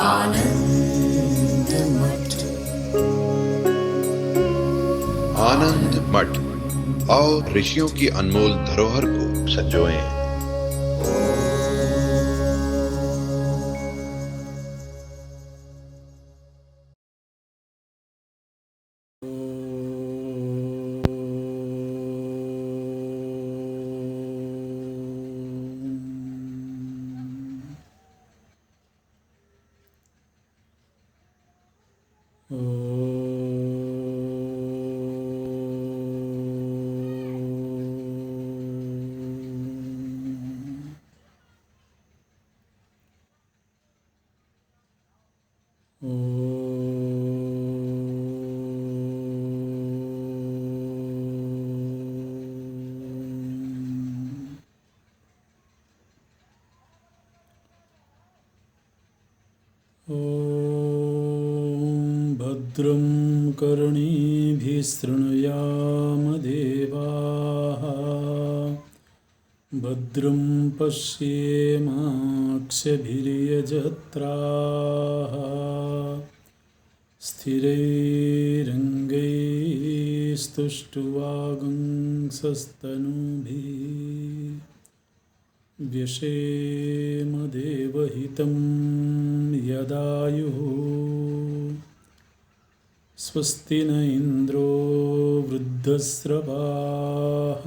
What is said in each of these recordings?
आनंद मठ। आनंद मठ और ऋषियों की अनमोल धरोहर को संजोएं। भद्रं कर्णेभिः शृणुयाम देवाः, भद्रं पश्येमाक्षभिर्यजत्राः, स्थिरैरङ्गैस्तुष्ट्वागुंसस्तनूभिः व्यशेम देवहितं यदायुः। स्वस्ति न इन्द्रो वृद्धस्रवाः,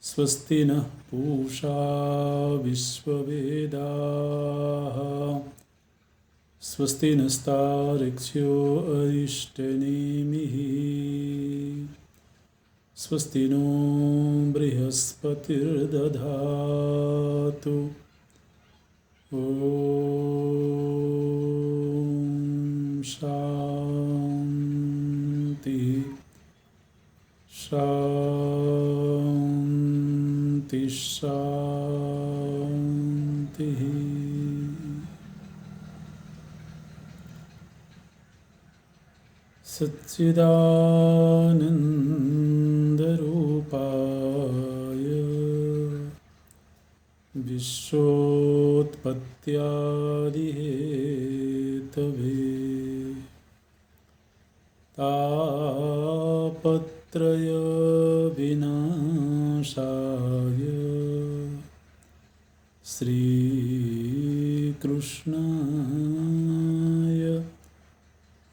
स्वस्ति नः पूषा विश्ववेदाः, स्वस्ति नस्तार्क्ष्यो अरिष्टनेमिः, स्वस्ति नो बृहस्पतिर्दधातु। ॐ शान्ति शान्ति शान्तिः। सच्चिदानन्दरूपाय विश्वोत्पत्त्यादिहेतवे तापत्रयविनाशाय श्रीकृष्णाय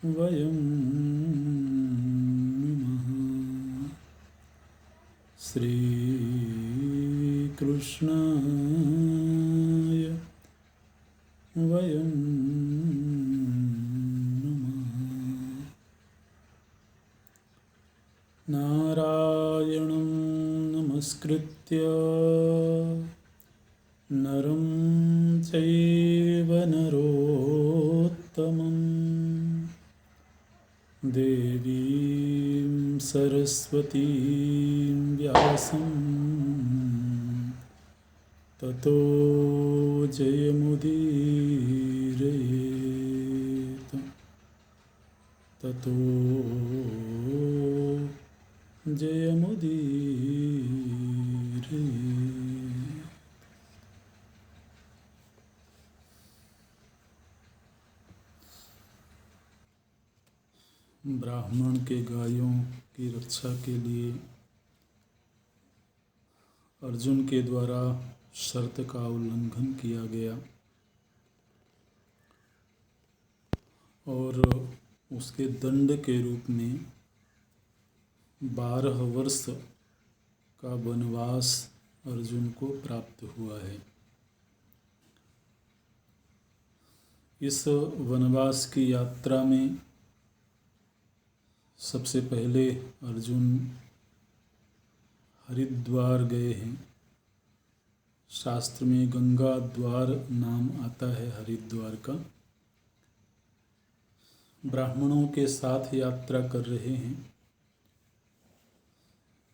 वयं नमः। श्रीकृष्णाय वयं नमः। नारायणं नमस्कृत्य नरं चैव नरोत्तमं, देवीं सरस्वतीं व्यासं ततो जयमुदीरयेत्। ततो जयमुदीरयेत्। ब्राह्मण के गायों की रक्षा के लिए अर्जुन के द्वारा शर्त का उल्लंघन किया गया और उसके दंड के रूप में 12 वर्ष का वनवास अर्जुन को प्राप्त हुआ है। इस वनवास की यात्रा में सबसे पहले अर्जुन हरिद्वार गए हैं। शास्त्र में गंगा द्वार नाम आता है हरिद्वार का। ब्राह्मणों के साथ यात्रा कर रहे हैं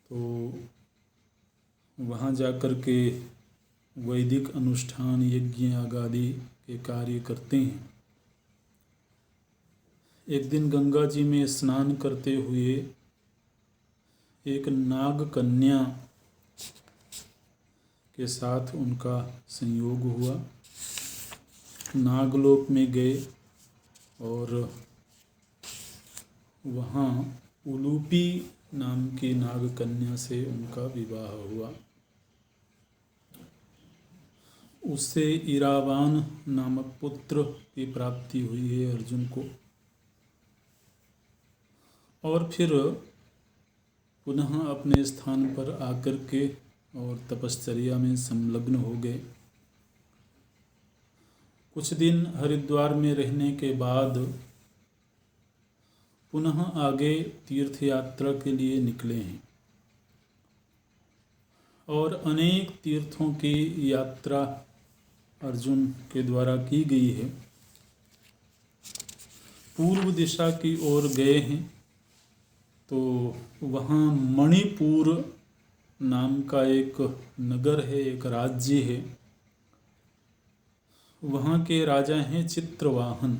तो वहाँ जाकर के वैदिक अनुष्ठान यज्ञ आदि के कार्य करते हैं। एक दिन गंगा जी में स्नान करते हुए एक नाग कन्या के साथ उनका संयोग हुआ। नागलोक में गए और वहाँ उलूपी नाम की नाग कन्या से उनका विवाह हुआ। उससे इरावान नामक पुत्र की प्राप्ति हुई है अर्जुन को। और फिर पुनः अपने स्थान पर आकर के और तपश्चर्या में संलग्न हो गए। कुछ दिन हरिद्वार में रहने के बाद पुनः आगे तीर्थ यात्रा के लिए निकले हैं और अनेक तीर्थों की यात्रा अर्जुन के द्वारा की गई है। पूर्व दिशा की ओर गए हैं तो वहाँ मणिपुर नाम का एक नगर है, एक राज्य है। वहाँ के राजा हैं चित्रवाहन।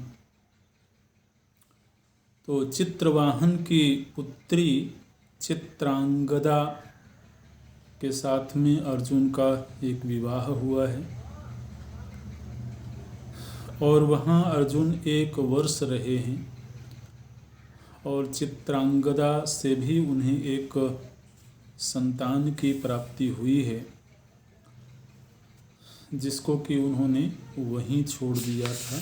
तो चित्रवाहन की पुत्री चित्रांगदा के साथ में अर्जुन का एक विवाह हुआ है और वहाँ अर्जुन 1 वर्ष रहे हैं और चित्रांगदा से भी उन्हें एक संतान की प्राप्ति हुई है, जिसको कि उन्होंने वहीं छोड़ दिया था,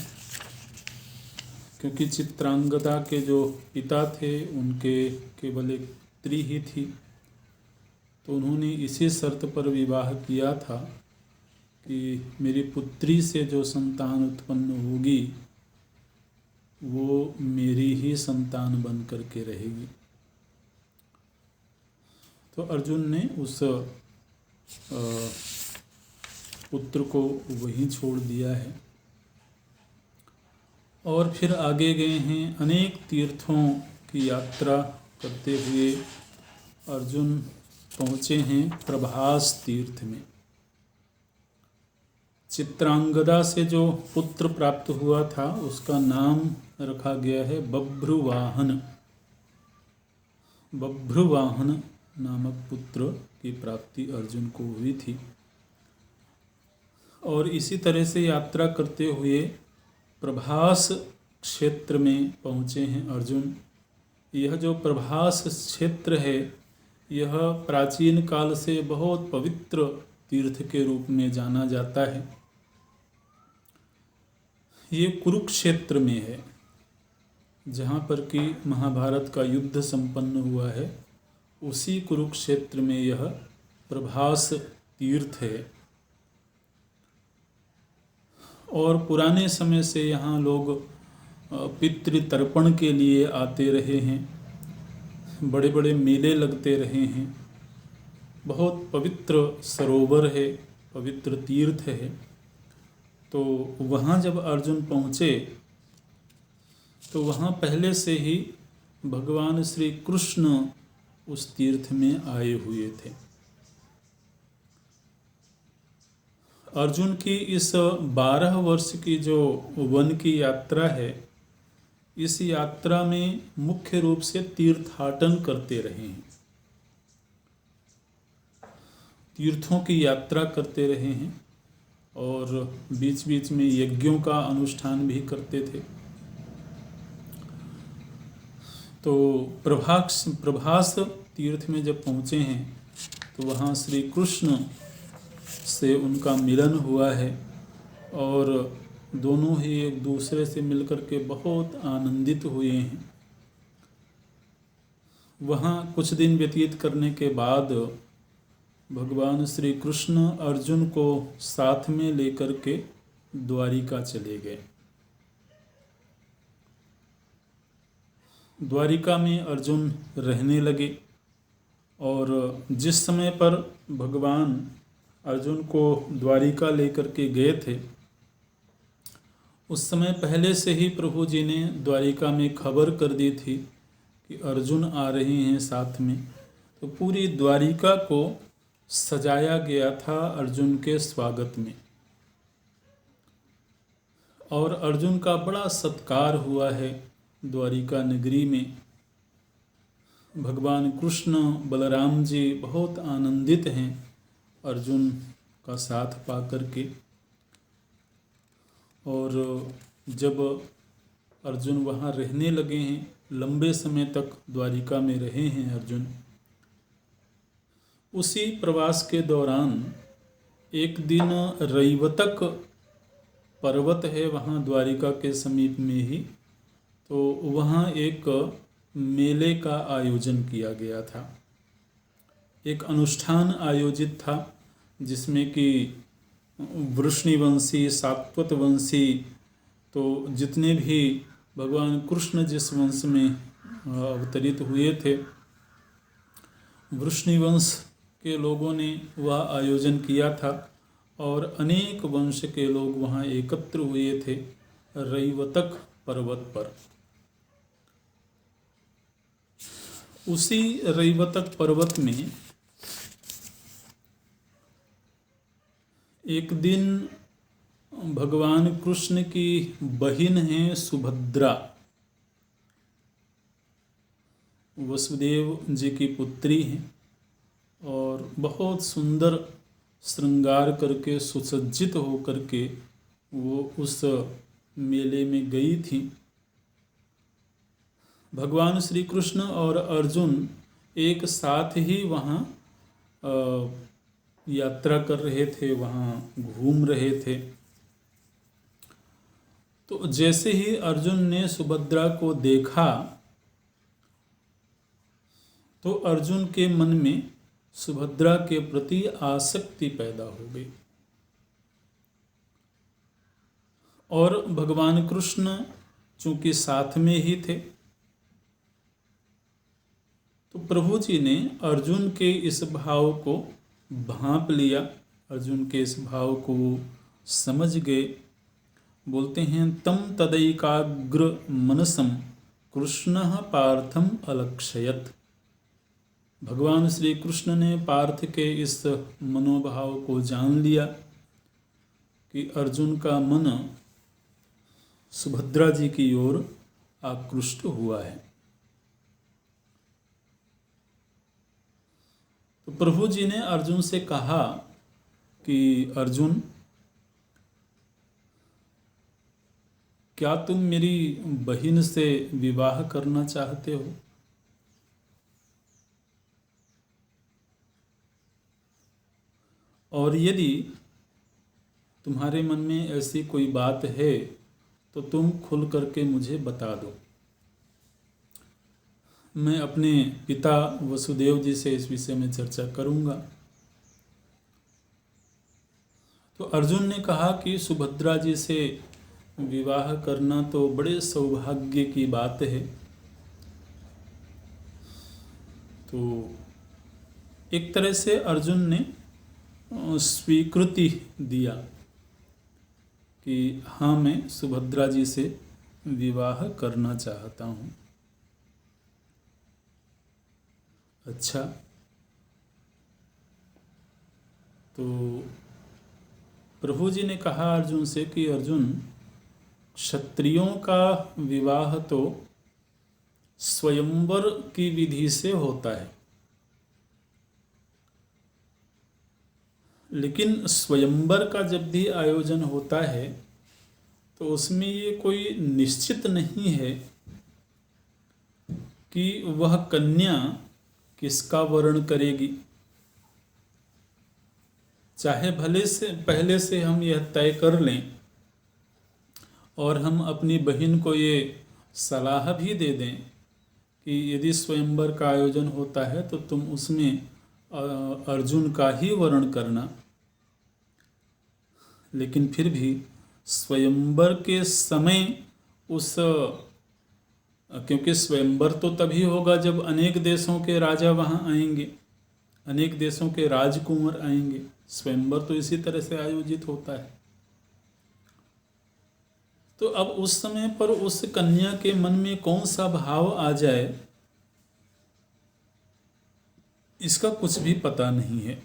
क्योंकि चित्रांगदा के जो पिता थे उनके केवल एक पुत्री ही थी। तो उन्होंने इसी शर्त पर विवाह किया था कि मेरी पुत्री से जो संतान उत्पन्न होगी वो मेरी ही संतान बन करके रहेगी। तो अर्जुन ने उस पुत्र को वहीं छोड़ दिया है और फिर आगे गए हैं। अनेक तीर्थों की यात्रा करते हुए अर्जुन पहुँचे हैं प्रभास तीर्थ में। चित्रांगदा से जो पुत्र प्राप्त हुआ था उसका नाम रखा गया है बभ्रुवाहन। बभ्रुवाहन नामक पुत्र की प्राप्ति अर्जुन को हुई थी। और इसी तरह से यात्रा करते हुए प्रभास क्षेत्र में पहुँचे हैं अर्जुन। यह जो प्रभास क्षेत्र है यह प्राचीन काल से बहुत पवित्र तीर्थ के रूप में जाना जाता है। ये कुरुक्षेत्र में है, जहाँ पर कि महाभारत का युद्ध संपन्न हुआ है। उसी कुरुक्षेत्र में यह प्रभास तीर्थ है और पुराने समय से यहाँ लोग पितृतर्पण के लिए आते रहे हैं। बड़े बड़े मेले लगते रहे हैं। बहुत पवित्र सरोवर है, पवित्र तीर्थ है। तो वहाँ जब अर्जुन पहुँचे तो वहाँ पहले से ही भगवान श्री कृष्ण उस तीर्थ में आए हुए थे। अर्जुन की इस 12 वर्ष की जो वन की यात्रा है, इस यात्रा में मुख्य रूप से तीर्थाटन करते रहे हैं, तीर्थों की यात्रा करते रहे हैं और बीच बीच में यज्ञों का अनुष्ठान भी करते थे। तो प्रभास तीर्थ में जब पहुँचे हैं तो वहाँ श्री कृष्ण से उनका मिलन हुआ है और दोनों ही एक दूसरे से मिलकर के बहुत आनंदित हुए हैं। वहाँ कुछ दिन व्यतीत करने के बाद भगवान श्री कृष्ण अर्जुन को साथ में लेकर के द्वारिका चले गए। द्वारिका में अर्जुन रहने लगे और जिस समय पर भगवान अर्जुन को द्वारिका लेकर के गए थे उस समय पहले से ही प्रभु जी ने द्वारिका में खबर कर दी थी कि अर्जुन आ रहे हैं साथ में। तो पूरी द्वारिका को सजाया गया था अर्जुन के स्वागत में और अर्जुन का बड़ा सत्कार हुआ है द्वारिका नगरी में। भगवान कृष्ण बलराम जी बहुत आनंदित हैं अर्जुन का साथ पा करके। और जब अर्जुन वहाँ रहने लगे हैं, लंबे समय तक द्वारिका में रहे हैं अर्जुन, उसी प्रवास के दौरान एक दिन रैवतक पर्वत है वहाँ द्वारिका के समीप में ही, तो वहाँ एक मेले का आयोजन किया गया था। एक अनुष्ठान आयोजित था जिसमें कि वृष्णिवंशी, सात्वतवंशी, तो जितने भी भगवान कृष्ण जिस वंश में अवतरित हुए थे, वृष्णिवंश के लोगों ने वह आयोजन किया था और अनेक वंश के लोग वहाँ एकत्र हुए थे रैवतक पर्वत पर। उसी रैवतक पर्वत में एक दिन भगवान कृष्ण की बहिन है सुभद्रा, वसुदेव जी की पुत्री हैं और बहुत सुंदर श्रृंगार करके सुसज्जित होकर के वो उस मेले में गई थी। भगवान श्री कृष्ण और अर्जुन एक साथ ही वहाँ यात्रा कर रहे थे, वहाँ घूम रहे थे। तो जैसे ही अर्जुन ने सुभद्रा को देखा तो अर्जुन के मन में सुभद्रा के प्रति आसक्ति पैदा हो गई और भगवान कृष्ण चूंकि साथ में ही थे, तो प्रभु जी ने अर्जुन के इस भाव को भांप लिया, अर्जुन के इस भाव को समझ गए। बोलते हैं तम तदैकाग्र मनसम कृष्णः पार्थम अलक्षयत। भगवान श्री कृष्ण ने पार्थ के इस मनोभाव को जान लिया कि अर्जुन का मन सुभद्रा जी की ओर आकृष्ट हुआ है। तो प्रभु जी ने अर्जुन से कहा कि अर्जुन, क्या तुम मेरी बहन से विवाह करना चाहते हो? और यदि तुम्हारे मन में ऐसी कोई बात है तो तुम खुल करके मुझे बता दो। मैं अपने पिता वसुदेव जी से इस विषय में चर्चा करूंगा। तो अर्जुन ने कहा कि सुभद्रा जी से विवाह करना तो बड़े सौभाग्य की बात है। तो एक तरह से अर्जुन ने स्वीकृति दिया कि हाँ, मैं सुभद्रा जी से विवाह करना चाहता हूँ। अच्छा, तो प्रभु जी ने कहा अर्जुन से कि अर्जुन, क्षत्रियों का विवाह तो स्वयंवर की विधि से होता है, लेकिन स्वयंवर का जब भी आयोजन होता है तो उसमें ये कोई निश्चित नहीं है कि वह कन्या किसका वर्ण करेगी। चाहे भले से पहले से हम यह तय कर लें और हम अपनी बहन को ये सलाह भी दे दें कि यदि स्वयंवर का आयोजन होता है तो तुम उसमें अर्जुन का ही वर्ण करना, लेकिन फिर भी स्वयंवर के समय क्योंकि स्वयंवर तो तभी होगा जब अनेक देशों के राजा वहाँ आएंगे, अनेक देशों के राजकुमार आएंगे। स्वयंवर तो इसी तरह से आयोजित होता है। तो अब उस समय पर उस कन्या के मन में कौन सा भाव आ जाए, इसका कुछ भी पता नहीं है।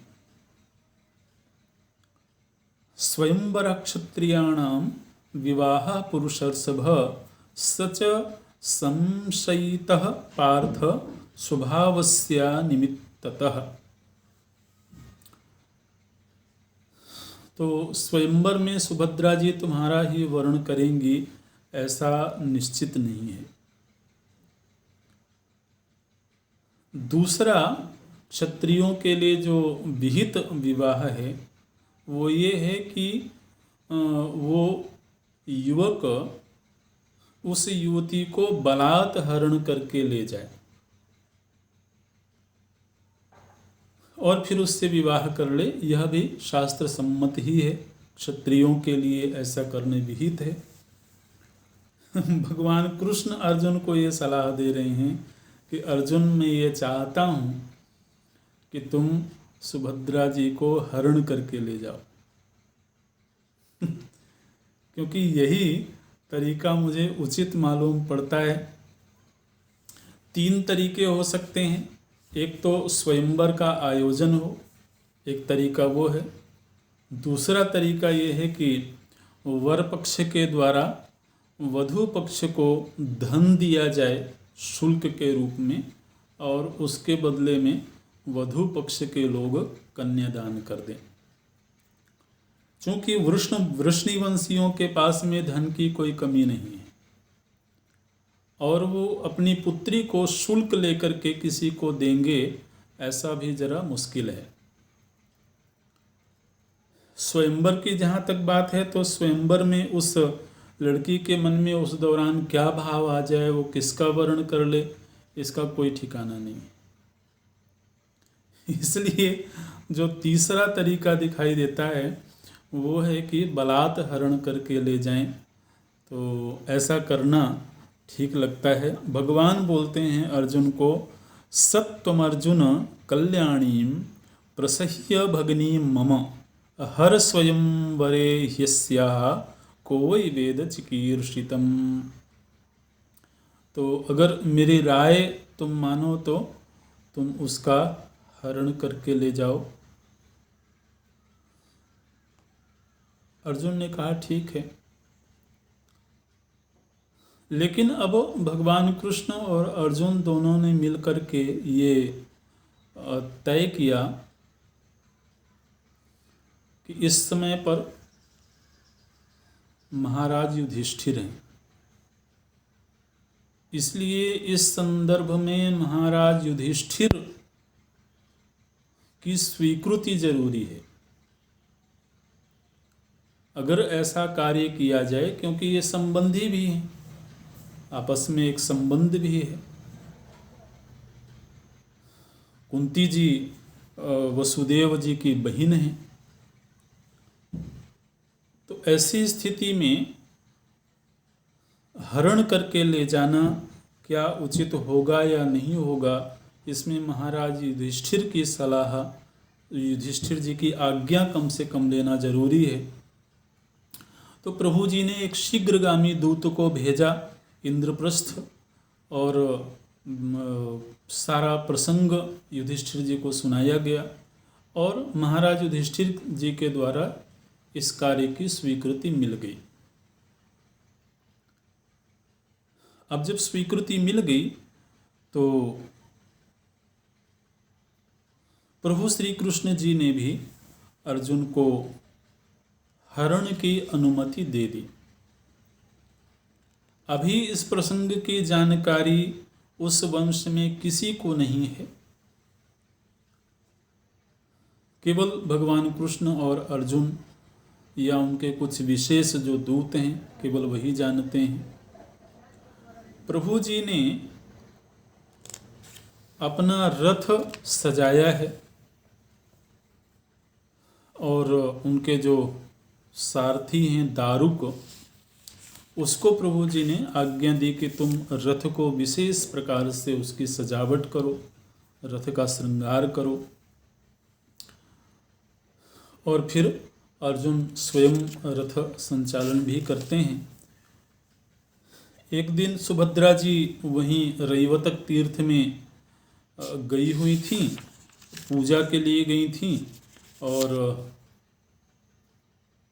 स्वयंवर क्षत्रियाणाम विवाह पुरुषर्षभ सच संशयितः पार्थ स्वभावस्या निमित्ततः। तो स्वयंवर में सुभद्रा जी तुम्हारा ही वर्ण करेंगी ऐसा निश्चित नहीं है। दूसरा, क्षत्रियों के लिए जो विहित विवाह है वो ये है कि वो युवक उस युवती को बलात् हरण करके ले जाए और फिर उससे विवाह कर ले। यह भी शास्त्र सम्मत ही है, क्षत्रियों के लिए ऐसा करने विहित है। भगवान कृष्ण अर्जुन को ये सलाह दे रहे हैं कि अर्जुन, मैं ये चाहता हूँ कि तुम सुभद्रा जी को हरण करके ले जाओ क्योंकि यही तरीका मुझे उचित मालूम पड़ता है। 3 तरीके हो सकते हैं। एक तो स्वयंवर का आयोजन हो, एक तरीका वो है। दूसरा तरीका ये है कि वर पक्ष के द्वारा वधू पक्ष को धन दिया जाए शुल्क के रूप में और उसके बदले में वधू पक्ष के लोग कन्यादान कर दें। चूँकि वृष्णिवंशियों के पास में धन की कोई कमी नहीं है और वो अपनी पुत्री को शुल्क लेकर के किसी को देंगे ऐसा भी जरा मुश्किल है। स्वयंवर की जहाँ तक बात है तो स्वयंवर में उस लड़की के मन में उस दौरान क्या भाव आ जाए, वो किसका वर्ण कर ले, इसका कोई ठिकाना नहीं है। इसलिए जो तीसरा तरीका दिखाई देता है वो है कि बलात् हरण करके ले जाएं, तो ऐसा करना ठीक लगता है। भगवान बोलते हैं अर्जुन को, सत्वम अर्जुन कल्याणीं प्रसह्य भगिनी मम हर स्वयंवरे ह्यस्याः को वै वेद चिकीर्षितम्। तो अगर मेरी राय तुम मानो तो तुम उसका हरण करके ले जाओ। अर्जुन ने कहा ठीक है। लेकिन अब भगवान कृष्ण और अर्जुन दोनों ने मिलकर के ये तय किया कि इस समय पर महाराज युधिष्ठिर हैं, इसलिए इस संदर्भ में महाराज युधिष्ठिर की स्वीकृति जरूरी है अगर ऐसा कार्य किया जाए, क्योंकि ये संबंधी भी हैं, आपस में एक संबंध भी है। कुंती जी वसुदेव जी की बहन है, तो ऐसी स्थिति में हरण करके ले जाना क्या उचित होगा या नहीं होगा, इसमें महाराज युधिष्ठिर की सलाह, युधिष्ठिर जी की आज्ञा कम से कम लेना जरूरी है। तो प्रभु जी ने एक शीघ्रगामी दूत को भेजा इंद्रप्रस्थ और सारा प्रसंग युधिष्ठिर जी को सुनाया गया और महाराज युधिष्ठिर जी के द्वारा इस कार्य की स्वीकृति मिल गई। अब जब स्वीकृति मिल गई तो प्रभु श्री कृष्ण जी ने भी अर्जुन को हरण की अनुमति दे दी। अभी इस प्रसंग की जानकारी उस वंश में किसी को नहीं है, केवल भगवान कृष्ण और अर्जुन या उनके कुछ विशेष जो दूत हैं केवल वही जानते हैं। प्रभु जी ने अपना रथ सजाया है और उनके जो सारथी हैं दारुक, उसको प्रभु जी ने आज्ञा दी कि तुम रथ को विशेष प्रकार से उसकी सजावट करो, रथ का श्रृंगार करो। और फिर अर्जुन स्वयं रथ संचालन भी करते हैं। एक दिन सुभद्रा जी वहीं रैवतक तीर्थ में गई हुई थी, पूजा के लिए गई थी और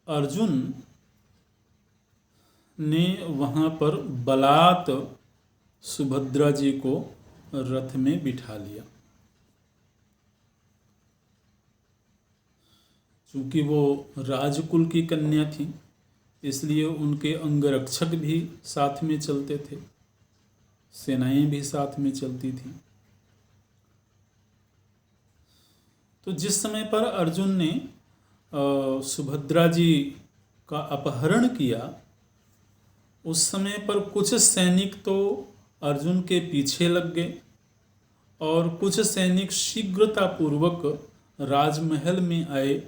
अर्जुन ने वहाँ पर बलात् सुभद्रा जी को रथ में बिठा लिया। चूँकि वो राजकुल की कन्या थी, इसलिए उनके अंगरक्षक भी साथ में चलते थे, सेनाएं भी साथ में चलती थी। तो जिस समय पर अर्जुन ने सुभद्रा जी का अपहरण किया, उस समय पर कुछ सैनिक तो अर्जुन के पीछे लग गए और कुछ सैनिक शीघ्रतापूर्वक राजमहल में आए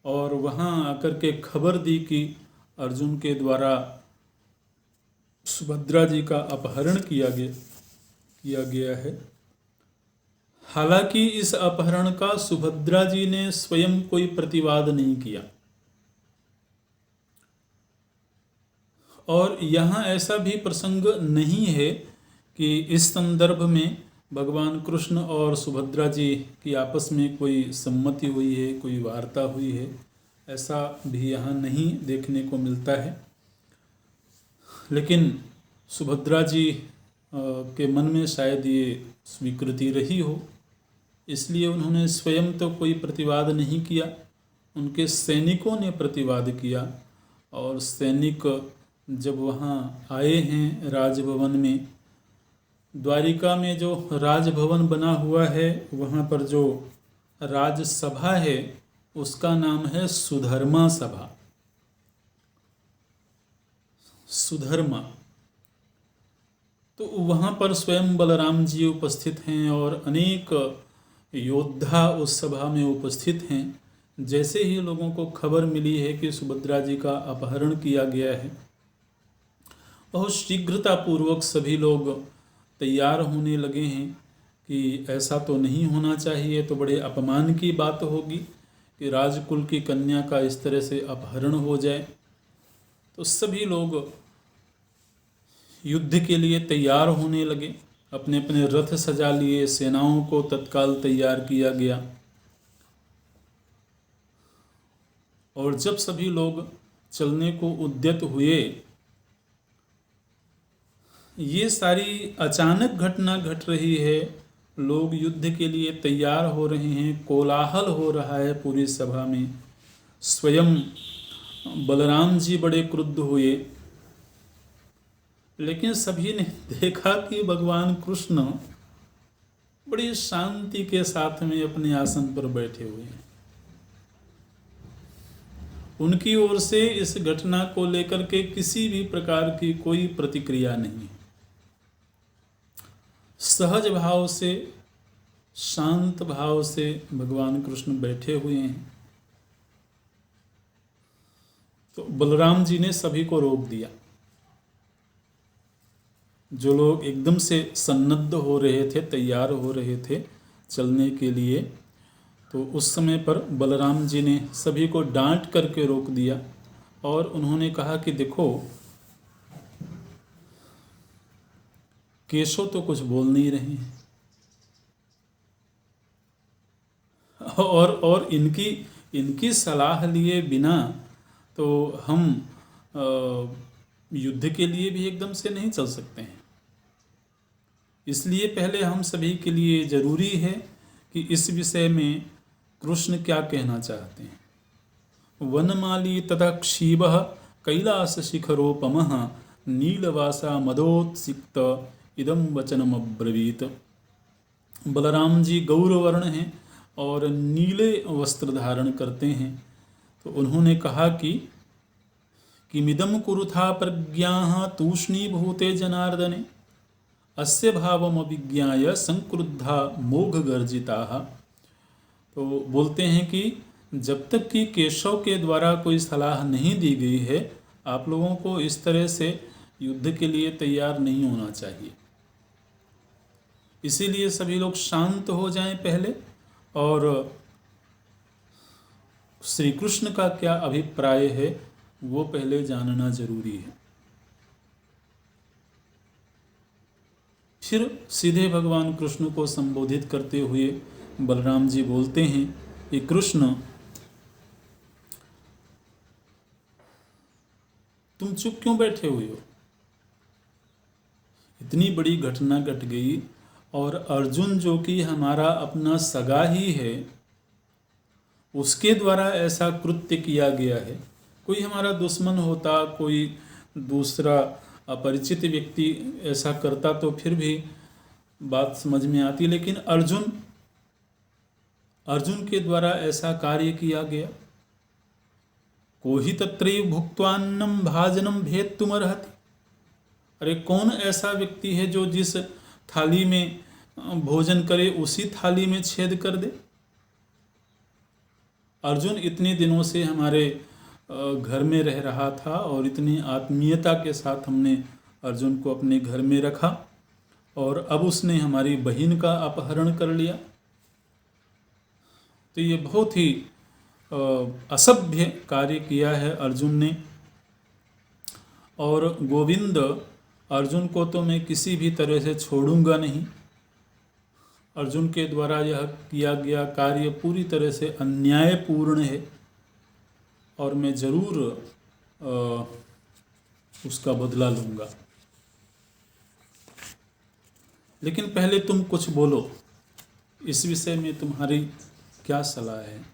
और वहाँ आकर के खबर दी कि अर्जुन के द्वारा सुभद्रा जी का अपहरण किया गया है। हालांकि इस अपहरण का सुभद्रा जी ने स्वयं कोई प्रतिवाद नहीं किया, और यहाँ ऐसा भी प्रसंग नहीं है कि इस संदर्भ में भगवान कृष्ण और सुभद्रा जी की आपस में कोई सम्मति हुई है, कोई वार्ता हुई है, ऐसा भी यहाँ नहीं देखने को मिलता है। लेकिन सुभद्रा जी के मन में शायद ये स्वीकृति रही हो, इसलिए उन्होंने स्वयं तो कोई प्रतिवाद नहीं किया, उनके सैनिकों ने प्रतिवाद किया। और सैनिक जब वहाँ आए हैं राजभवन में, द्वारिका में जो राजभवन बना हुआ है, वहाँ पर जो राजसभा है उसका नाम है सुधर्मा सभा, सुधर्मा। तो वहाँ पर स्वयं बलराम जी उपस्थित हैं और अनेक योद्धा उस सभा में उपस्थित हैं। जैसे ही लोगों को खबर मिली है कि सुभद्रा जी का अपहरण किया गया है, बहुत शीघ्रतापूर्वक सभी लोग तैयार होने लगे हैं कि ऐसा तो नहीं होना चाहिए, तो बड़े अपमान की बात होगी कि राजकुल की कन्या का इस तरह से अपहरण हो जाए। तो सभी लोग युद्ध के लिए तैयार होने लगे, अपने अपने रथ सजा लिए, सेनाओं को तत्काल तैयार किया गया। और जब सभी लोग चलने को उद्यत हुए, ये सारी अचानक घटना घट रही है, लोग युद्ध के लिए तैयार हो रहे हैं, कोलाहल हो रहा है पूरी सभा में। स्वयं बलराम जी बड़े क्रुद्ध हुए, लेकिन सभी ने देखा कि भगवान कृष्ण बड़ी शांति के साथ में अपने आसन पर बैठे हुए हैं। उनकी ओर से इस घटना को लेकर के किसी भी प्रकार की कोई प्रतिक्रिया नहीं, सहज भाव से, शांत भाव से भगवान कृष्ण बैठे हुए हैं। तो बलराम जी ने सभी को रोक दिया। जो लोग एकदम से सन्नद्ध हो रहे थे, तैयार हो रहे थे चलने के लिए, तो उस समय पर बलराम जी ने सभी को डांट करके रोक दिया और उन्होंने कहा कि देखो, केशव तो कुछ बोल नहीं रहे हैं, और इनकी सलाह लिए बिना तो हम युद्ध के लिए भी एकदम से नहीं चल सकते हैं। इसलिए पहले हम सभी के लिए जरूरी है कि इस विषय में कृष्ण क्या कहना चाहते हैं। वनमाली तथा क्षीबः कैलास शिखरोपमः नीलवासा मदोत्सिक्त इदम वचनमब्रवीत। बलराम जी गौरवर्ण हैं और नीले वस्त्र धारण करते हैं, तो उन्होंने कहा कि किमिदम कुरुथा प्रज्ञाः तूष्णीभूते जनार्दने अस्य भावम अभिज्ञाय संक्रुद्धा मोघगर्जिताः। तो बोलते हैं कि जब तक कि केशव के द्वारा कोई सलाह नहीं दी गई है, आप लोगों को इस तरह से युद्ध के लिए तैयार नहीं होना चाहिए। इसीलिए सभी लोग शांत हो जाएं पहले, और श्री कृष्ण का क्या अभिप्राय है वो पहले जानना जरूरी है। फिर सीधे भगवान कृष्ण को संबोधित करते हुए बलराम जी बोलते हैं कि कृष्ण, तुम चुप क्यों बैठे हुए हो? इतनी बड़ी घटना घट गई और अर्जुन जो कि हमारा अपना सगा ही है, उसके द्वारा ऐसा कृत्य किया गया है। कोई हमारा दुश्मन होता, कोई दूसरा अपरिचित व्यक्ति ऐसा करता तो फिर भी बात समझ में आती, लेकिन अर्जुन के द्वारा ऐसा कार्य किया गया। को ही तत्रैव भुक्त्वान्नं भाजनं भेत्तुमर्हति। अरे कौन ऐसा व्यक्ति है जो जिस थाली में भोजन करे उसी थाली में छेद कर दे। अर्जुन इतने दिनों से हमारे घर में रह रहा था और इतनी आत्मीयता के साथ हमने अर्जुन को अपने घर में रखा, और अब उसने हमारी बहन का अपहरण कर लिया। तो ये बहुत ही असभ्य कार्य किया है अर्जुन ने। और गोविंद, अर्जुन को तो मैं किसी भी तरह से छोड़ूंगा नहीं। अर्जुन के द्वारा यह किया गया कार्य पूरी तरह से अन्यायपूर्ण है और मैं ज़रूर उसका बदला लूँगा। लेकिन पहले तुम कुछ बोलो, इस विषय में तुम्हारी क्या सलाह है?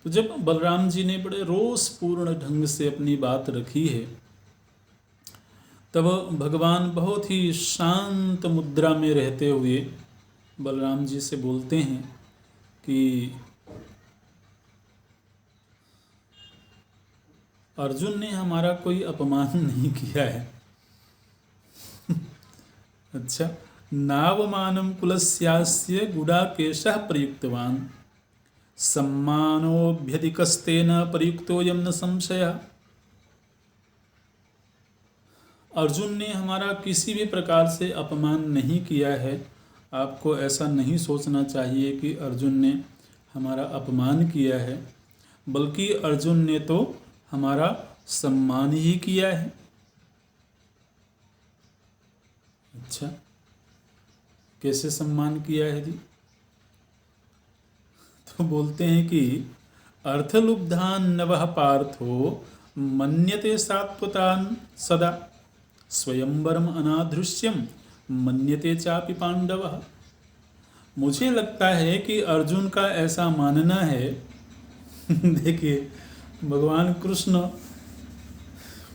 तो जब बलराम जी ने बड़े रोषपूर्ण ढंग से अपनी बात रखी है, तब भगवान बहुत ही शांत मुद्रा में रहते हुए बलराम जी से बोलते हैं कि अर्जुन ने हमारा कोई अपमान नहीं किया है। अच्छा, नावमानं कुलस्यास्य गुडाकेशः प्रयुक्तवान् सम्मानोऽभ्यधिकस्तेन प्रयुक्तोऽयं न संशयः। अर्जुन ने हमारा किसी भी प्रकार से अपमान नहीं किया है। आपको ऐसा नहीं सोचना चाहिए कि अर्जुन ने हमारा अपमान किया है, बल्कि अर्जुन ने तो हमारा सम्मान ही किया है। अच्छा, कैसे सम्मान किया है जी? तो बोलते हैं कि अर्थलुब्धान नवः पार्थो मन्यते सात्वतान सदा स्वयंवरम अनाधृष्यम मन्यते चापि पांडवः। मुझे लगता है कि अर्जुन का ऐसा मानना है देखिए, भगवान कृष्ण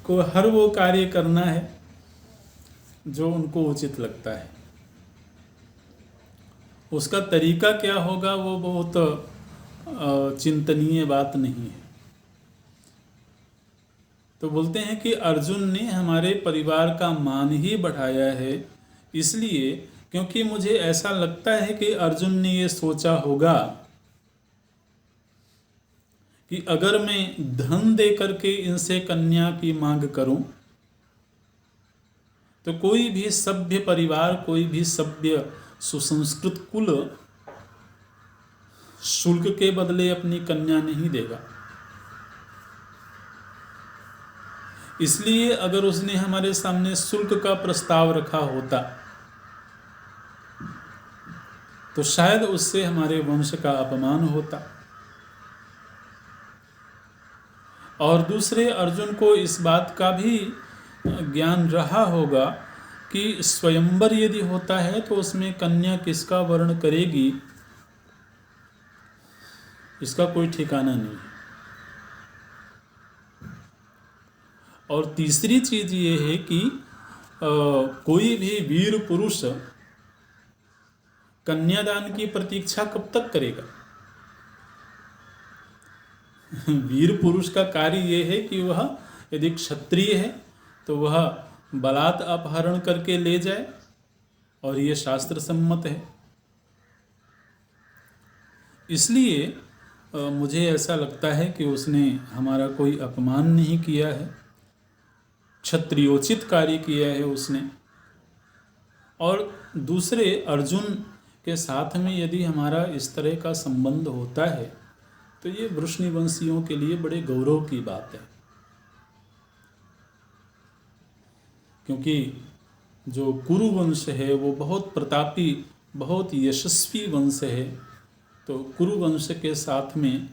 को हर वो कार्य करना है जो उनको उचित लगता है। उसका तरीका क्या होगा वो बहुत चिंतनीय बात नहीं है। तो बोलते हैं कि अर्जुन ने हमारे परिवार का मान ही बढ़ाया है, इसलिए क्योंकि मुझे ऐसा लगता है कि अर्जुन ने ये सोचा होगा कि अगर मैं धन दे करके इनसे कन्या की मांग करूं तो कोई भी सभ्य परिवार, कोई भी सभ्य सुसंस्कृत कुल शुल्क के बदले अपनी कन्या नहीं देगा। इसलिए अगर उसने हमारे सामने शुल्क का प्रस्ताव रखा होता तो शायद उससे हमारे वंश का अपमान होता। और दूसरे, अर्जुन को इस बात का भी ज्ञान रहा होगा कि स्वयंवर यदि होता है तो उसमें कन्या किसका वर्ण करेगी इसका कोई ठिकाना नहीं है। और तीसरी चीज ये है कि कोई भी वीर पुरुष कन्यादान की प्रतीक्षा कब तक करेगा? वीर पुरुष का कार्य ये है कि वह यदि क्षत्रिय है तो वह बलात् अपहरण करके ले जाए, और ये शास्त्र सम्मत है। इसलिए मुझे ऐसा लगता है कि उसने हमारा कोई अपमान नहीं किया है, क्षत्रियोचित कार्य किया है उसने। और दूसरे, अर्जुन के साथ में यदि हमारा इस तरह का संबंध होता है तो ये वृष्णिवंशियों के लिए बड़े गौरव की बात है, क्योंकि जो कुरु वंश है वो बहुत प्रतापी, बहुत यशस्वी वंश है। तो कुरु वंश के साथ में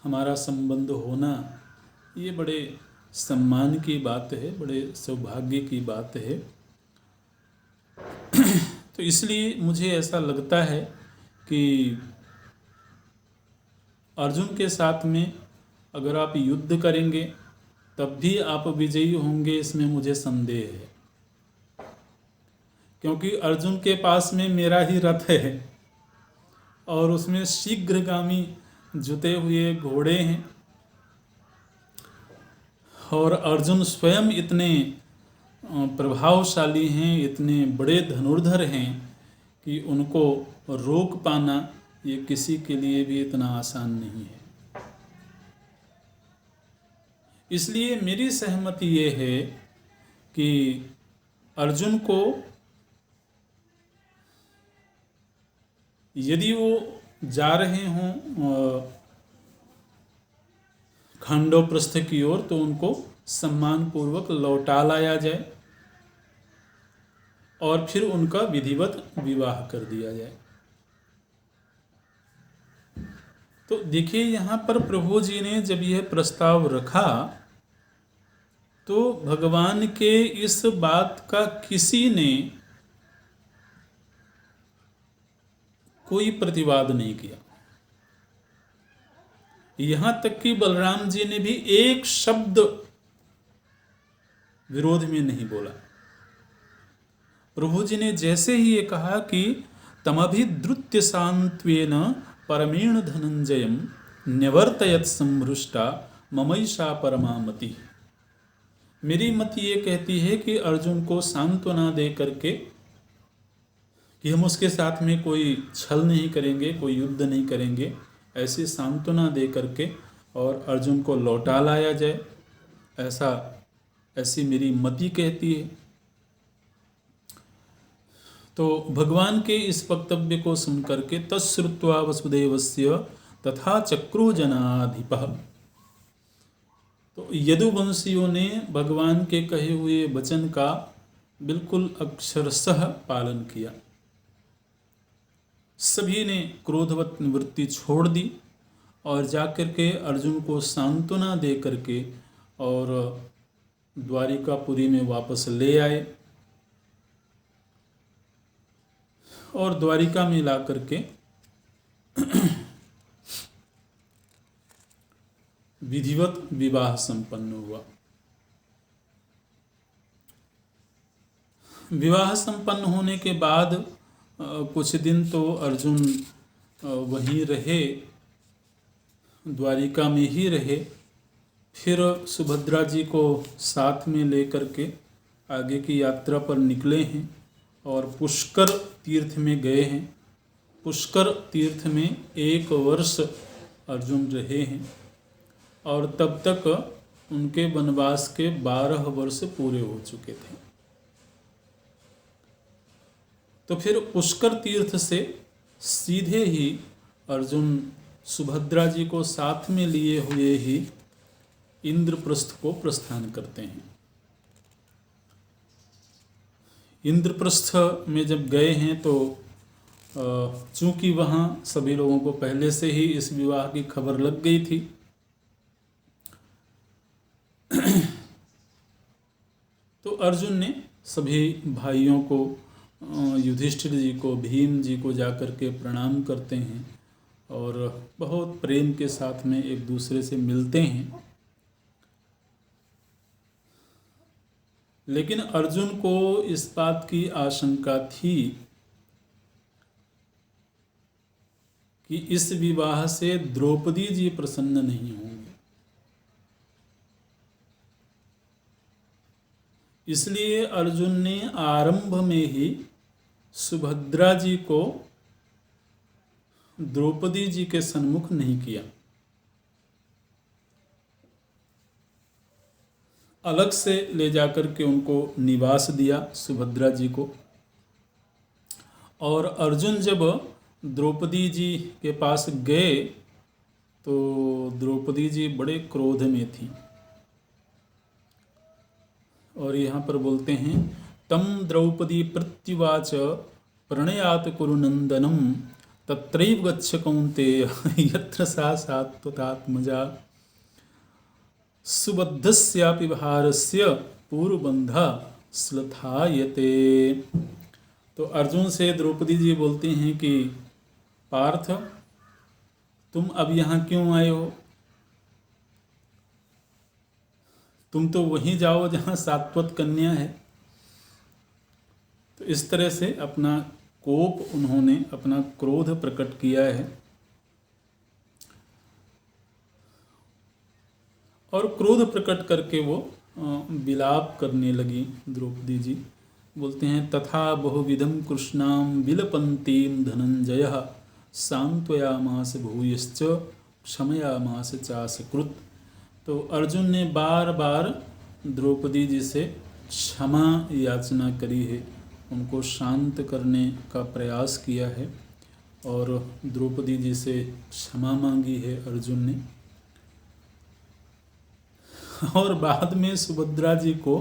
हमारा संबंध होना ये बड़े सम्मान की बात है, बड़े सौभाग्य की बात है। तो इसलिए मुझे ऐसा लगता है कि अर्जुन के साथ में अगर आप युद्ध करेंगे तब भी आप विजयी होंगे, इसमें मुझे संदेह है। क्योंकि अर्जुन के पास में मेरा ही रथ है और उसमें शीघ्रगामी जुते हुए घोड़े हैं, और अर्जुन स्वयं इतने प्रभावशाली हैं, इतने बड़े धनुर्धर हैं कि उनको रोक पाना ये किसी के लिए भी इतना आसान नहीं है। इसलिए मेरी सहमति ये है कि अर्जुन को यदि वो जा रहे हों खंडोप्रस्थ की ओर तो उनको सम्मानपूर्वक लौटा लाया जाए और फिर उनका विधिवत विवाह कर दिया जाए। तो देखिए, यहाँ पर प्रभु जी ने जब यह प्रस्ताव रखा तो भगवान के इस बात का किसी ने कोई प्रतिवाद नहीं किया। यहां तक कि बलराम जी ने भी एक शब्द विरोध में नहीं बोला। प्रभु जी ने जैसे ही ये कहा कि तमभिद्रुत्य सांत्वेन परमेण धनंजयम न्यवर्तयत संभृष्टा ममैषा परमामति। मेरी मत ये कहती है कि अर्जुन को सांत्वना दे करके कि हम उसके साथ में कोई छल नहीं करेंगे, कोई युद्ध नहीं करेंगे, ऐसी सांत्वना दे करके और अर्जुन को लौटा लाया जाए, ऐसी मेरी मति कहती है। तो भगवान के इस वक्तव्य को सुन करके तच्छ्रुत्वा वसुदेवस्य तथा चक्रु जनाधिपः, तो यदुवंशियों ने भगवान के कहे हुए वचन का बिल्कुल अक्षरशः पालन किया। सभी ने क्रोधवत निवृत्ति छोड़ दी और जाकर के अर्जुन को सांत्वना दे करके और द्वारिकापुरी में वापस ले आए और द्वारिका में ला करके विधिवत विवाह संपन्न हुआ। विवाह संपन्न होने के बाद कुछ दिन तो अर्जुन वहीं रहे, द्वारिका में ही रहे। फिर सुभद्रा जी को साथ में लेकर के आगे की यात्रा पर निकले हैं और पुष्कर तीर्थ में गए हैं। पुष्कर तीर्थ में 1 वर्ष अर्जुन रहे हैं और तब तक उनके वनवास के 12 वर्ष पूरे हो चुके थे। तो फिर पुष्कर तीर्थ से सीधे ही अर्जुन सुभद्रा जी को साथ में लिए हुए ही इंद्रप्रस्थ को प्रस्थान करते हैं। इंद्रप्रस्थ में जब गए हैं तो चूंकि वहाँ सभी लोगों को पहले से ही इस विवाह की खबर लग गई थी, तो अर्जुन ने सभी भाइयों को, युधिष्ठिर जी को, भीम जी को जाकर के प्रणाम करते हैं और बहुत प्रेम के साथ में एक दूसरे से मिलते हैं। लेकिन अर्जुन को इस बात की आशंका थी कि इस विवाह से द्रौपदी जी प्रसन्न नहीं होंगे, इसलिए अर्जुन ने आरंभ में ही सुभद्रा जी को द्रौपदी जी के सन्मुख नहीं किया, अलग से ले जाकर के उनको निवास दिया सुभद्रा जी को। और अर्जुन जब द्रौपदी जी के पास गए तो द्रौपदी जी बड़े क्रोध में थी और यहाँ पर बोलते हैं तम द्रौपदी प्रत्युवाच प्रणयात कुरुनंदनम तत्रैव गच्छ कौन्तेय यत्र सा सात्वतात्मजा सुबद्धस्यापि भारस्य पूर्वबन्धा श्लथायते। तो अर्जुन से द्रौपदी जी बोलती हैं कि पार्थ, तुम अब यहाँ क्यों आए हो? तुम तो वहीं जाओ जहाँ सात्वत कन्या है। तो इस तरह से अपना कोप उन्होंने, अपना क्रोध प्रकट किया है। और क्रोध प्रकट करके वो विलाप करने लगी द्रौपदी जी। बोलते हैं तथा बहुविधम कृष्णाम विलपंतीम धनंजय सांत्वयामास भूयश्च क्षमयामास चासकृत। तो अर्जुन ने बार बार द्रौपदी जी से क्षमा याचना करी है, उनको शांत करने का प्रयास किया है और द्रौपदी जी से क्षमा मांगी है अर्जुन ने। और बाद में सुभद्रा जी को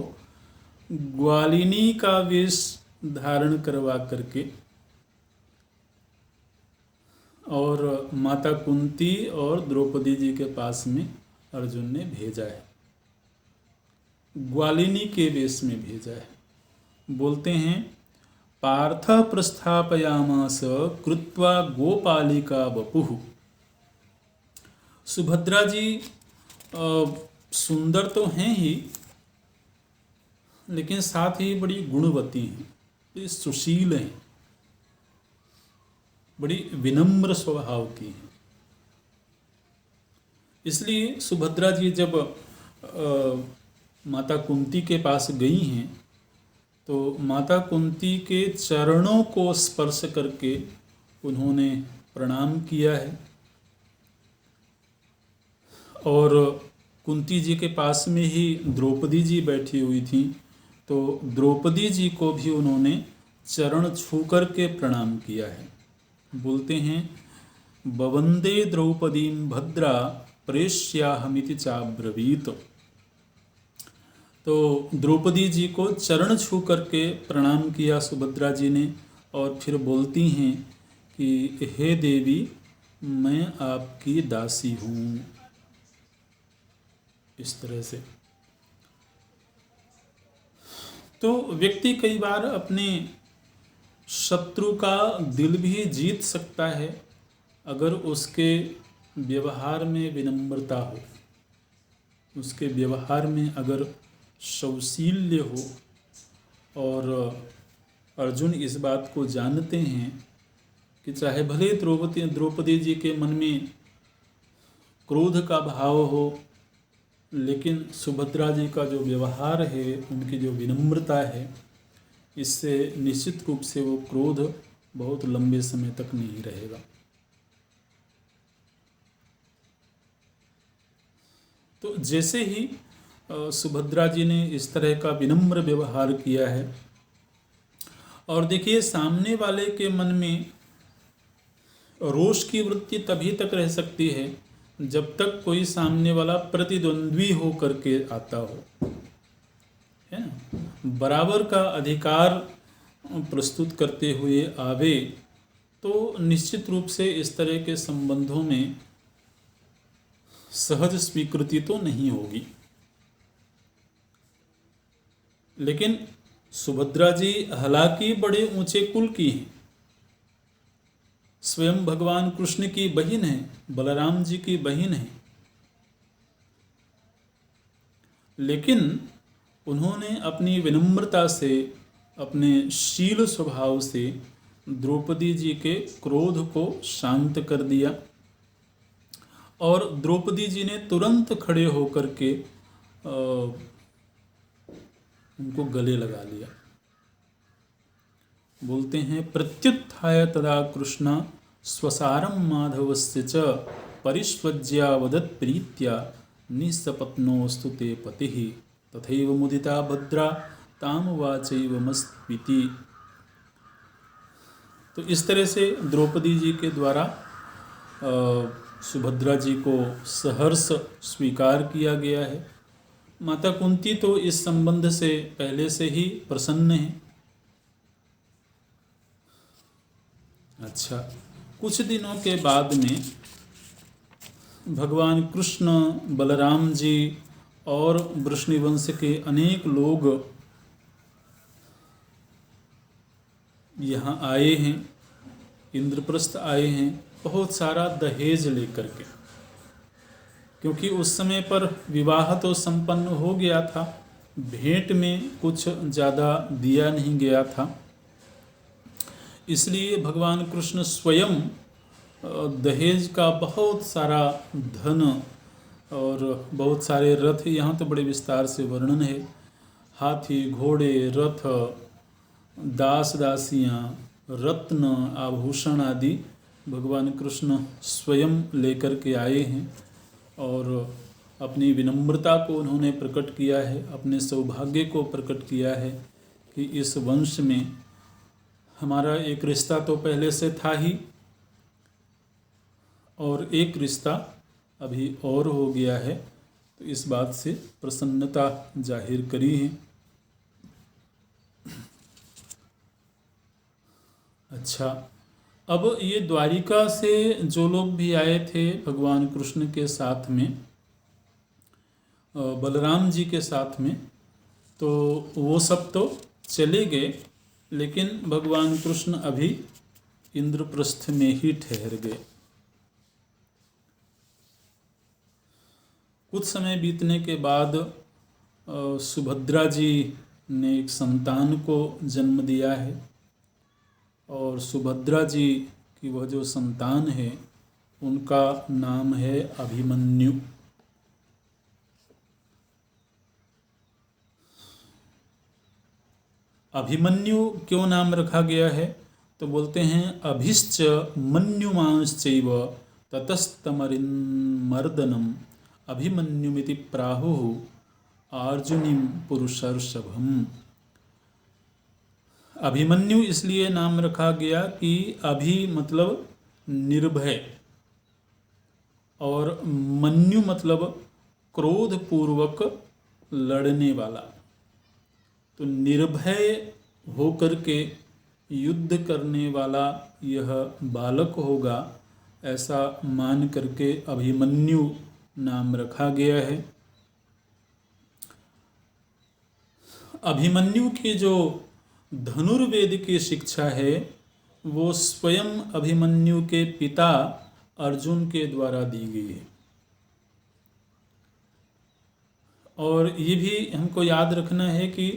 ग्वालिनी का वेश धारण करवा करके और माता कुंती और द्रौपदी जी के पास में अर्जुन ने भेजा है, ग्वालिनी के वेश में भेजा है। बोलते हैं पार्थ प्रस्थापयामास कृत्वा गोपालिका वपुः। सुभद्रा जी सुंदर तो हैं ही, लेकिन साथ ही बड़ी गुणवती हैं, बड़ी सुशील हैं, बड़ी विनम्र स्वभाव की हैं। इसलिए सुभद्रा जी जब माता कुंती के पास गई हैं तो माता कुंती के चरणों को स्पर्श करके उन्होंने प्रणाम किया है। और कुंती जी के पास में ही द्रौपदी जी बैठी हुई थी, तो द्रौपदी जी को भी उन्होंने चरण छू कर के प्रणाम किया है। बोलते हैं बवंदे द्रौपदीं भद्रा प्रेष्याहमिति चाब्रवीत। तो द्रौपदी जी को चरण छू करके प्रणाम किया सुभद्रा जी ने और फिर बोलती हैं कि हे देवी, मैं आपकी दासी हूँ। इस तरह से तो व्यक्ति कई बार अपने शत्रु का दिल भी जीत सकता है अगर उसके व्यवहार में विनम्रता हो, उसके व्यवहार में अगर सौशील्य हो। और अर्जुन इस बात को जानते हैं कि चाहे भले द्रौपदी जी के मन में क्रोध का भाव हो, लेकिन सुभद्रा जी का जो व्यवहार है, उनकी जो विनम्रता है, इससे निश्चित रूप से वो क्रोध बहुत लंबे समय तक नहीं रहेगा। तो जैसे ही सुभद्रा जी ने इस तरह का विनम्र व्यवहार किया है, और देखिए सामने वाले के मन में रोष की वृत्ति तभी तक रह सकती है जब तक कोई सामने वाला प्रतिद्वंद्वी हो करके आता हो, है ना। बराबर का अधिकार प्रस्तुत करते हुए आवे तो निश्चित रूप से इस तरह के संबंधों में सहज स्वीकृति तो नहीं होगी। लेकिन सुभद्रा जी हालांकि बड़े ऊंचे कुल की हैं, स्वयं भगवान कृष्ण की बहन है, बलराम जी की बहन है, लेकिन उन्होंने अपनी विनम्रता से, अपने शील स्वभाव से द्रौपदी जी के क्रोध को शांत कर दिया और द्रौपदी जी ने तुरंत खड़े होकर के उनको गले लगा लिया। बोलते हैं प्रत्युत्थाय तदा कृष्ण स्वसारं माधवस्य च परिष्वज्यावदत् प्रीत्या निसपत्नोऽस्तु ते पतिः तथैव मुदिता भद्रा ताम वाचैवमस्त्विति। तो इस तरह से द्रौपदी जी के द्वारा सुभद्रा जी को सहर्ष स्वीकार किया गया है। माता कुंती तो इस संबंध से पहले से ही प्रसन्न हैं। अच्छा, कुछ दिनों के बाद में भगवान कृष्ण, बलराम जी और वृष्णिवंश के अनेक लोग यहाँ आए हैं, इंद्रप्रस्थ आए हैं बहुत सारा दहेज लेकर के, क्योंकि उस समय पर विवाह तो संपन्न हो गया था, भेंट में कुछ ज़्यादा दिया नहीं गया था। इसलिए भगवान कृष्ण स्वयं दहेज का बहुत सारा धन और बहुत सारे रथ, यहाँ तो बड़े विस्तार से वर्णन है, हाथी घोड़े रथ दास दासियाँ रत्न आभूषण आदि भगवान कृष्ण स्वयं लेकर के आए हैं और अपनी विनम्रता को उन्होंने प्रकट किया है, अपने सौभाग्य को प्रकट किया है कि इस वंश में हमारा एक रिश्ता तो पहले से था ही और एक रिश्ता अभी और हो गया है, तो इस बात से प्रसन्नता जाहिर करी है। अच्छा, अब ये द्वारिका से जो लोग भी आए थे भगवान कृष्ण के साथ में, बलराम जी के साथ में, तो वो सब तो चले गए, लेकिन भगवान कृष्ण अभी इंद्रप्रस्थ में ही ठहर गए। कुछ समय बीतने के बाद सुभद्रा जी ने एक संतान को जन्म दिया है और सुभद्रा जी की वह जो संतान है उनका नाम है अभिमन्यु। अभिमन्यु क्यों नाम रखा गया है, तो बोलते हैं अभिश्च मन्युमांश्चैव ततस्तमरिन्मर्दनम अभिमन्युमिति प्राहुः अर्जुनीम पुरुषर्षभम। अभिमन्यु इसलिए नाम रखा गया कि अभि मतलब निर्भय और मन्यु मतलब क्रोध पूर्वक लड़ने वाला। तो निर्भय होकर के युद्ध करने वाला यह बालक होगा, ऐसा मान करके अभिमन्यु नाम रखा गया है। अभिमन्यु की जो धनुर्वेद की शिक्षा है वो स्वयं अभिमन्यु के पिता अर्जुन के द्वारा दी गई है। और ये भी हमको याद रखना है कि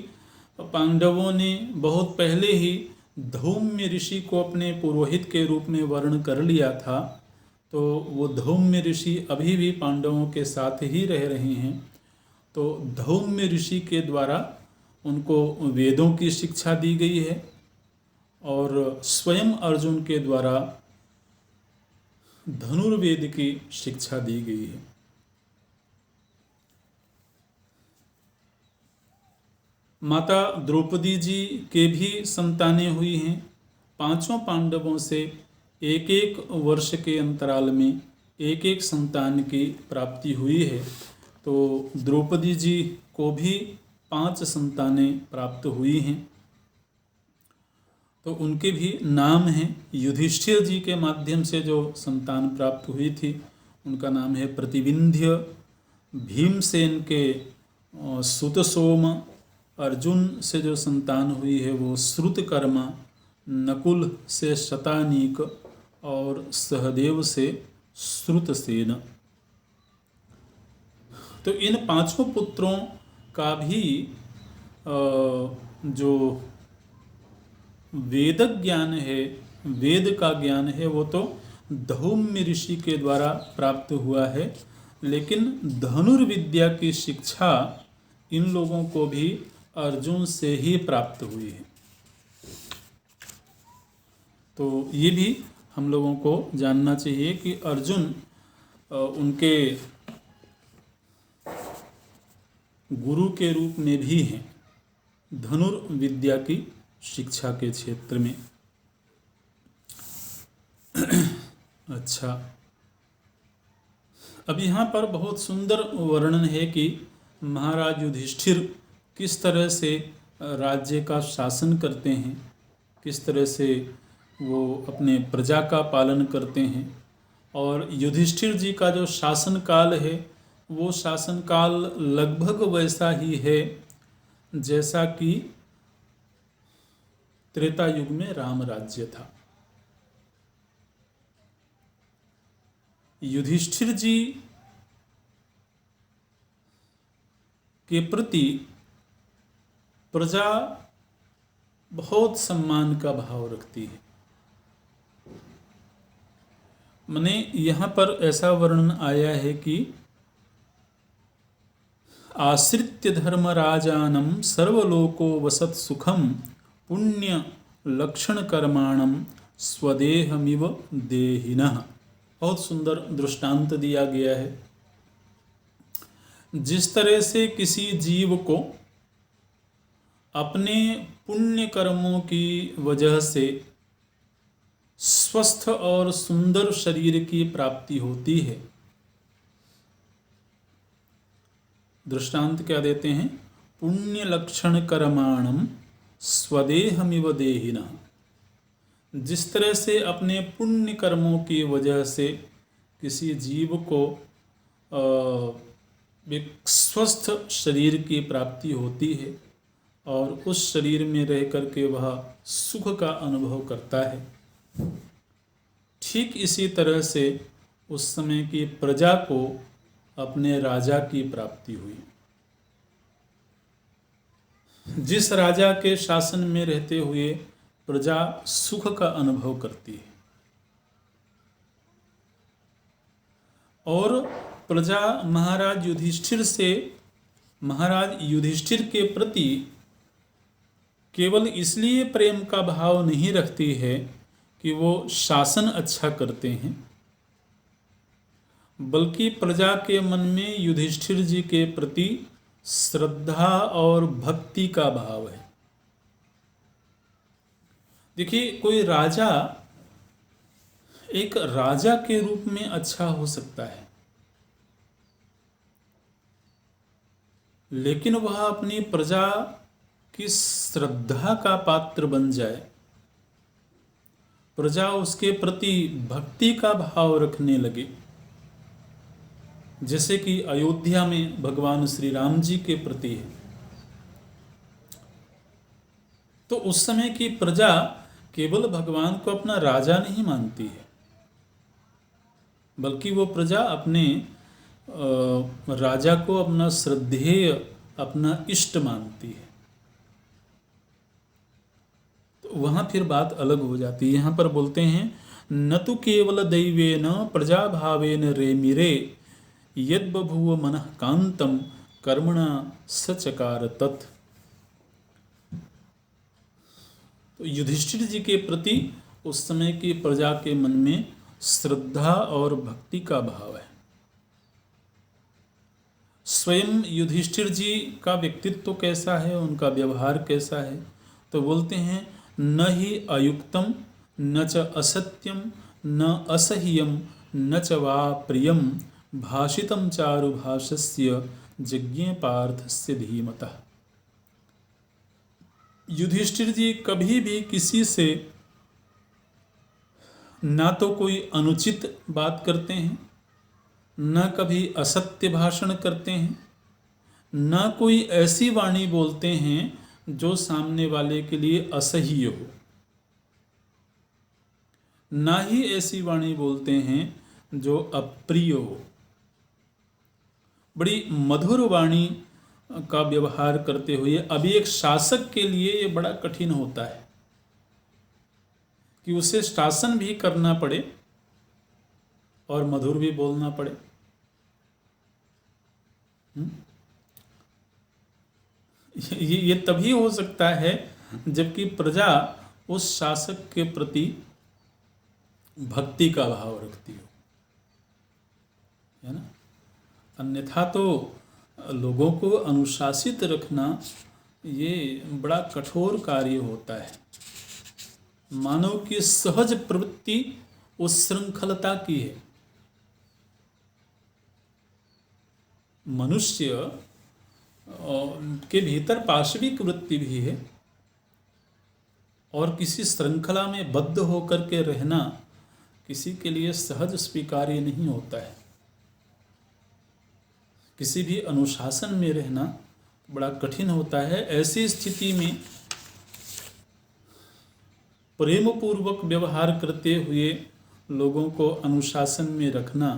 पांडवों ने बहुत पहले ही धौम्य ऋषि को अपने पुरोहित के रूप में वर्ण कर लिया था, तो वो धौम्य ऋषि अभी भी पांडवों के साथ ही रह रहे हैं। तो धौम्य ऋषि के द्वारा उनको वेदों की शिक्षा दी गई है और स्वयं अर्जुन के द्वारा धनुर्वेद की शिक्षा दी गई है। माता द्रौपदी जी के भी संतानें हुई हैं। पांचों पांडवों से एक एक वर्ष के अंतराल में एक एक संतान की प्राप्ति हुई है। तो द्रौपदी जी को भी 5 संतानें प्राप्त हुई हैं। तो उनके भी नाम हैं। युधिष्ठिर जी के माध्यम से जो संतान प्राप्त हुई थी उनका नाम है प्रतिविंध्य। भीमसेन के सुतसोम। अर्जुन से जो संतान हुई है वो श्रुतकर्मा। नकुल से शतानीक और सहदेव से श्रुतसेन। तो इन 5 पुत्रों का भी जो वेद ज्ञान है, वेद का ज्ञान है, वो तो धौम्य ऋषि के द्वारा प्राप्त हुआ है, लेकिन धनुर्विद्या की शिक्षा इन लोगों को भी अर्जुन से ही प्राप्त हुई है। तो ये भी हम लोगों को जानना चाहिए कि अर्जुन उनके गुरु के रूप में भी हैं धनुर्विद्या की शिक्षा के क्षेत्र में। अच्छा, अब यहाँ पर बहुत सुंदर वर्णन है कि महाराज युधिष्ठिर किस तरह से राज्य का शासन करते हैं, किस तरह से वो अपने प्रजा का पालन करते हैं। और युधिष्ठिर जी का जो शासन काल है वो शासन काल लगभग वैसा ही है जैसा कि त्रेता युग में राम राज्य था। युधिष्ठिर जी के प्रति प्रजा बहुत सम्मान का भाव रखती है। माने यहाँ पर ऐसा वर्णन आया है कि आश्रित्य धर्मराजानं सर्वलोको वसत सुखम पुण्य लक्षण कर्माणम स्वदेहमिव देहिनः। बहुत सुंदर दृष्टांत दिया गया है। जिस तरह से किसी जीव को अपने पुण्य कर्मों की वजह से स्वस्थ और सुंदर शरीर की प्राप्ति होती है। दृष्टांत क्या देते हैं? पुण्य लक्षण कर्माणम स्वदेहमिव देहिनः। जिस तरह से अपने पुण्य कर्मों की वजह से किसी जीव को एक स्वस्थ शरीर की प्राप्ति होती है और उस शरीर में रह करके वह सुख का अनुभव करता है, ठीक इसी तरह से उस समय की प्रजा को अपने राजा की प्राप्ति हुई। जिस राजा के शासन में रहते हुए प्रजा सुख का अनुभव करती है और प्रजा महाराज युधिष्ठिर के प्रति केवल इसलिए प्रेम का भाव नहीं रखती है कि वो शासन अच्छा करते हैं, बल्कि प्रजा के मन में युधिष्ठिर जी के प्रति श्रद्धा और भक्ति का भाव है। देखिए, कोई राजा एक राजा के रूप में अच्छा हो सकता है, लेकिन वह अपनी प्रजा की श्रद्धा का पात्र बन जाए, प्रजा उसके प्रति भक्ति का भाव रखने लगे, जैसे कि अयोध्या में भगवान श्री राम जी के प्रति है, तो उस समय की प्रजा केवल भगवान को अपना राजा नहीं मानती है, बल्कि वो प्रजा अपने राजा को अपना श्रद्धेय, अपना इष्ट मानती है। तो वहाँ फिर बात अलग हो जाती है। यहाँ पर बोलते हैं न तो केवल दैवेन प्रजा भावेन रेमिरे यद बभूव मनः कांतम कर्मणा सचकार तत्। तो युधिष्ठिर जी के प्रति उस समय की प्रजा के मन में श्रद्धा और भक्ति का भाव है। स्वयं युधिष्ठिर जी का व्यक्तित्व कैसा है, उनका व्यवहार कैसा है, तो बोलते हैं न ही अयुक्तम न च असत्यम न असह्यम न च वा प्रियम भाषितम चारुभाषस्य यज्ञे पार्थस्य धीमतः। युधिष्ठिर जी कभी भी किसी से ना तो कोई अनुचित बात करते हैं, न कभी असत्य भाषण करते हैं, न कोई ऐसी वाणी बोलते हैं जो सामने वाले के लिए असह्य हो, ना ही ऐसी वाणी बोलते हैं जो अप्रिय हो। बड़ी मधुर वाणी का व्यवहार करते हुए अभी एक शासक के लिए ये बड़ा कठिन होता है कि उसे शासन भी करना पड़े और मधुर भी बोलना पड़े। ये तभी हो सकता है जबकि प्रजा उस शासक के प्रति भक्ति का भाव रखती हो, है ना। अन्यथा तो लोगों को अनुशासित रखना ये बड़ा कठोर कार्य होता है। मानव की सहज प्रवृत्ति उस श्रृंखलता की है। मनुष्य के भीतर पाशविक वृत्ति भी है और किसी श्रृंखला में बद्ध होकर के रहना किसी के लिए सहज स्वीकार्य नहीं होता है। किसी भी अनुशासन में रहना बड़ा कठिन होता है। ऐसी स्थिति में प्रेम पूर्वक व्यवहार करते हुए लोगों को अनुशासन में रखना,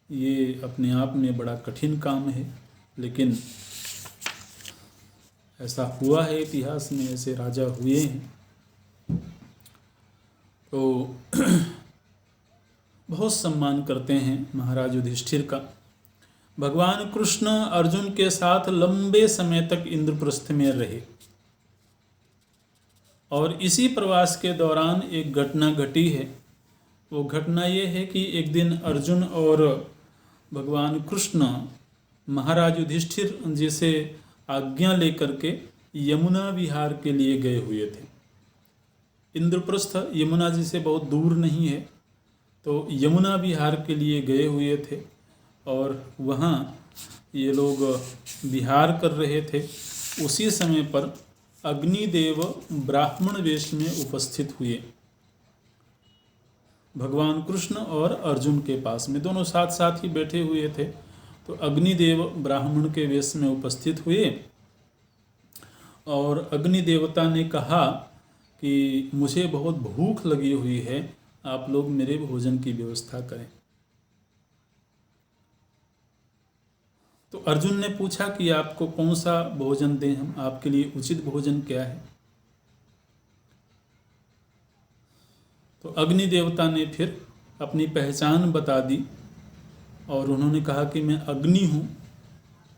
ये अपने आप में बड़ा कठिन काम है। लेकिन ऐसा हुआ है, इतिहास में ऐसे राजा हुए हैं। तो बहुत सम्मान करते हैं महाराज युधिष्ठिर का। भगवान कृष्ण अर्जुन के साथ लंबे समय तक इंद्रप्रस्थ में रहे और इसी प्रवास के दौरान एक घटना घटी है। वो घटना ये है कि एक दिन अर्जुन और भगवान कृष्ण महाराज युधिष्ठिर जी से आज्ञा लेकर के यमुना विहार के लिए गए हुए थे। इंद्रप्रस्थ यमुना जी से बहुत दूर नहीं है, तो यमुना विहार के लिए गए हुए थे और वहाँ ये लोग विहार कर रहे थे। उसी समय पर अग्निदेव ब्राह्मण वेश में उपस्थित हुए भगवान कृष्ण और अर्जुन के पास में, दोनों साथ साथ ही बैठे हुए थे। तो अग्निदेव ब्राह्मण के वेश में उपस्थित हुए और अग्निदेवता ने कहा कि मुझे बहुत भूख लगी हुई है, आप लोग मेरे भोजन की व्यवस्था करें। तो अर्जुन ने पूछा कि आपको कौन सा भोजन दें हम, आपके लिए उचित भोजन क्या है। तो अग्नि देवता ने फिर अपनी पहचान बता दी और उन्होंने कहा कि मैं अग्नि हूँ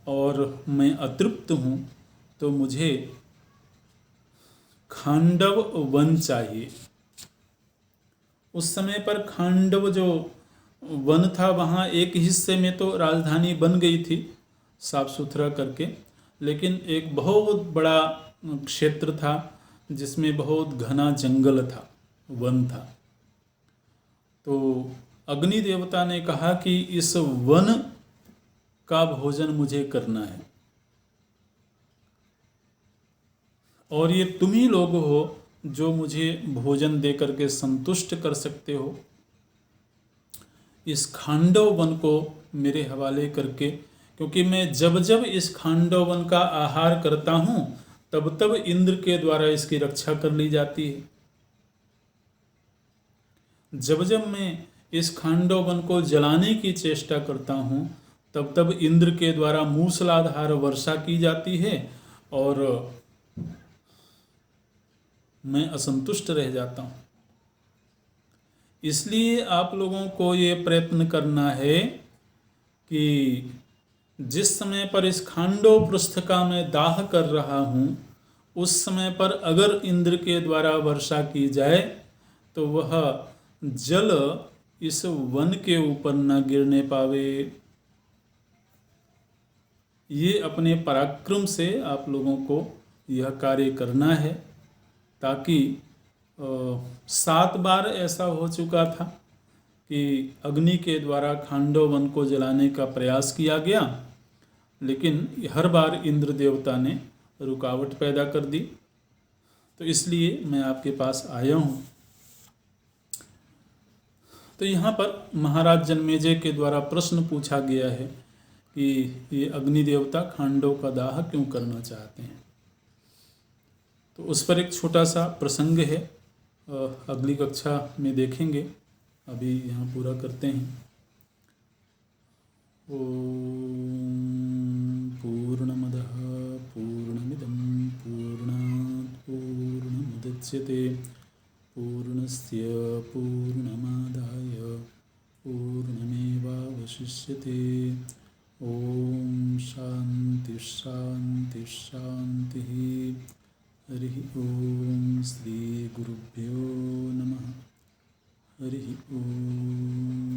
और मैं अतृप्त हूँ, तो मुझे खांडव वन चाहिए। उस समय पर खांडव जो वन था, वहाँ एक हिस्से में तो राजधानी बन गई थी साफ सुथरा करके, लेकिन एक बहुत बड़ा क्षेत्र था जिसमें बहुत घना जंगल था, वन था। तो अग्नि देवता ने कहा कि इस वन का भोजन मुझे करना है और ये तुम ही लोग हो जो मुझे भोजन दे करके संतुष्ट कर सकते हो। इस खांडव वन को मेरे हवाले करके, क्योंकि मैं जब जब इस खांडव वन का आहार करता हूँ तब तब इंद्र के द्वारा इसकी रक्षा कर ली जाती है। जब जब मैं इस खांडव वन को जलाने की चेष्टा करता हूँ तब तब इंद्र के द्वारा मूसलाधार वर्षा की जाती है और मैं असंतुष्ट रह जाता हूँ। इसलिए आप लोगों को ये प्रयत्न करना है कि जिस समय पर इस खांडव पृष्ठ का मैं दाह कर रहा हूँ उस समय पर अगर इंद्र के द्वारा वर्षा की जाए तो वह जल इस वन के ऊपर न गिरने पावे। ये अपने पराक्रम से आप लोगों को यह कार्य करना है, ताकि 7 बार ऐसा हो चुका था कि अग्नि के द्वारा खांडव वन को जलाने का प्रयास किया गया, लेकिन हर बार इंद्र देवता ने रुकावट पैदा कर दी। तो इसलिए मैं आपके पास आया हूँ। तो यहाँ पर महाराज जन्मेजय के द्वारा प्रश्न पूछा गया है कि ये अग्नि देवता खांडव का दाह क्यों करना चाहते हैं। तो उस पर एक छोटा सा प्रसंग है, अगली कक्षा में देखेंगे। अभी यहाँ पूरा करते हैं। ओम पूर्णमदः पूर्णमिदं पूर्णात् पूर्णमुदच्यते पूर्णस्य पूर्णमादाय पूर्णमेवावशिष्यते। ओम शांति शांति शांति। हरि ओम श्री गुरुभ्यो नमः। हरि ओम।